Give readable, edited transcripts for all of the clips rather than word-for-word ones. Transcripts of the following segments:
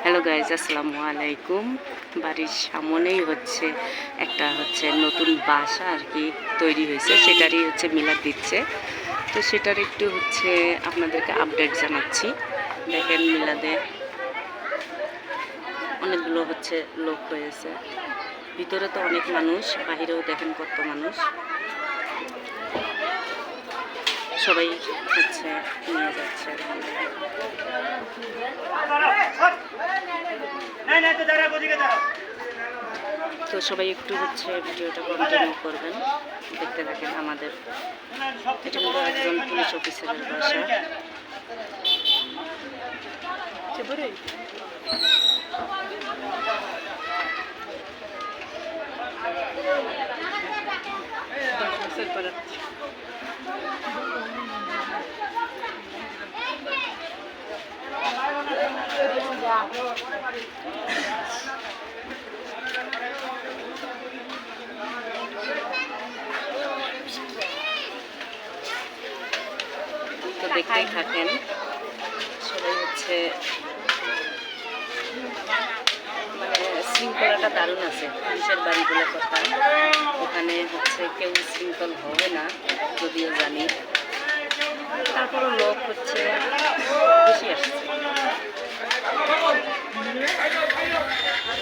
Hello guys, আসসালামু আলাইকুম। বাড়ির সামনেই একটা নতুন বাসা আর কি তৈরি হয়েছে, সেটারই মিলাদ দিচ্ছে। তো সেটার একটু আপনাদেরকে আপডেট জানাচ্ছি। দেখেন, মিলাদে অনেকগুলো লোক হয়েছে। ভিতরে তো অনেক মানুষ, বাহিরেও দেখেন কত মানুষ। সবাই নিয়ে যাচ্ছে। তো সবাই একটু ভিডিওটা কন্টিনিউ করবেন, দেখতে থাকেন। আমাদের এটা কিন্তু একজন পুলিশ অফিসারের বাসা। তো দেখতেই থাকেন। সবাই শৃঙ্খলাটা দারুণ আছে। পুলিশের বাড়ি বলে কথা, ওখানে কেউ শৃঙ্খল হবে না যদিও জানি, তারপরও লোক বেশি আসছে।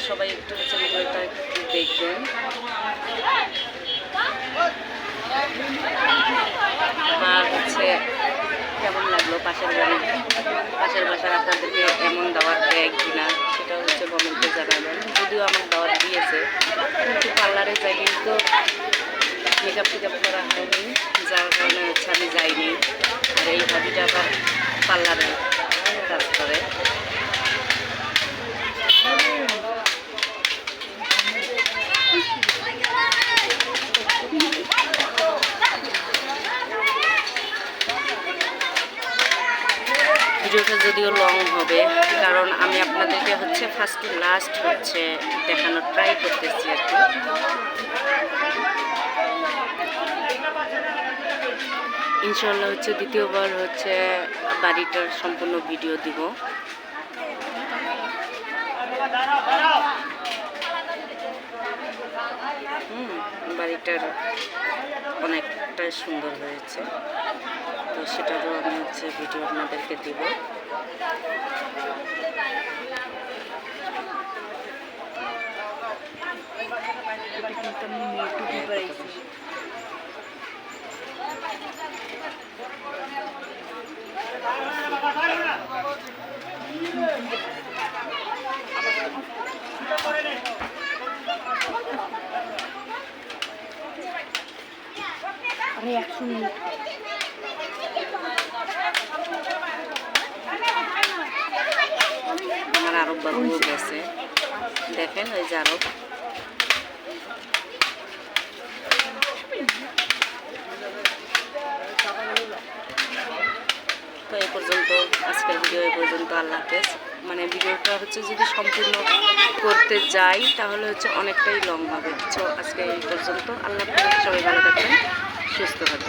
সবাই একটু ভিডিওটা দেখবেন। আর কেমন লাগলো পাশের বাসার আপনাদেরকে এমন দাওয়াত দেয় কিনা সেটাও কমেন্টে জানাবেন। যদিও আমার দাওয়াত দিয়েছে, কিন্তু পার্লারে যাই, কিন্তু মেকআপ টেকআপ করা হয়নি, যার কারণে আমি যাইনি। আর এই ভাবিটা আবার পার্লারে কাজ করে। ভিডিওটা যদিও লং হবে, কারণ আমি আপনাদেরকে ফার্স্ট টু লাস্ট দেখানোর ট্রাই করতেছি আর কি। ইনশাল্লাহ দ্বিতীয়বার বাড়িটার সম্পূর্ণ ভিডিও দিব। বাড়িটার অনেকটাই সুন্দর হয়েছে, তো সেটারও আমি ভিডিও আপনাদেরকে দিব। अरे 100 मिनट আমার আরব বাবুও গেছে, দেখেন ওই যে আরব। তো এই পর্যন্ত আজকের ভিডিও, এই পর্যন্ত। আল্লাহ হাফেজ। ভিডিওটা যদি সম্পূর্ণ করতে যাই তাহলে অনেকটাই লং হবে। তো আজকে এই পর্যন্ত। আল্লাহ হাফেজ। সবাই ভালো থাকবেন, সুস্থ থাকবেন।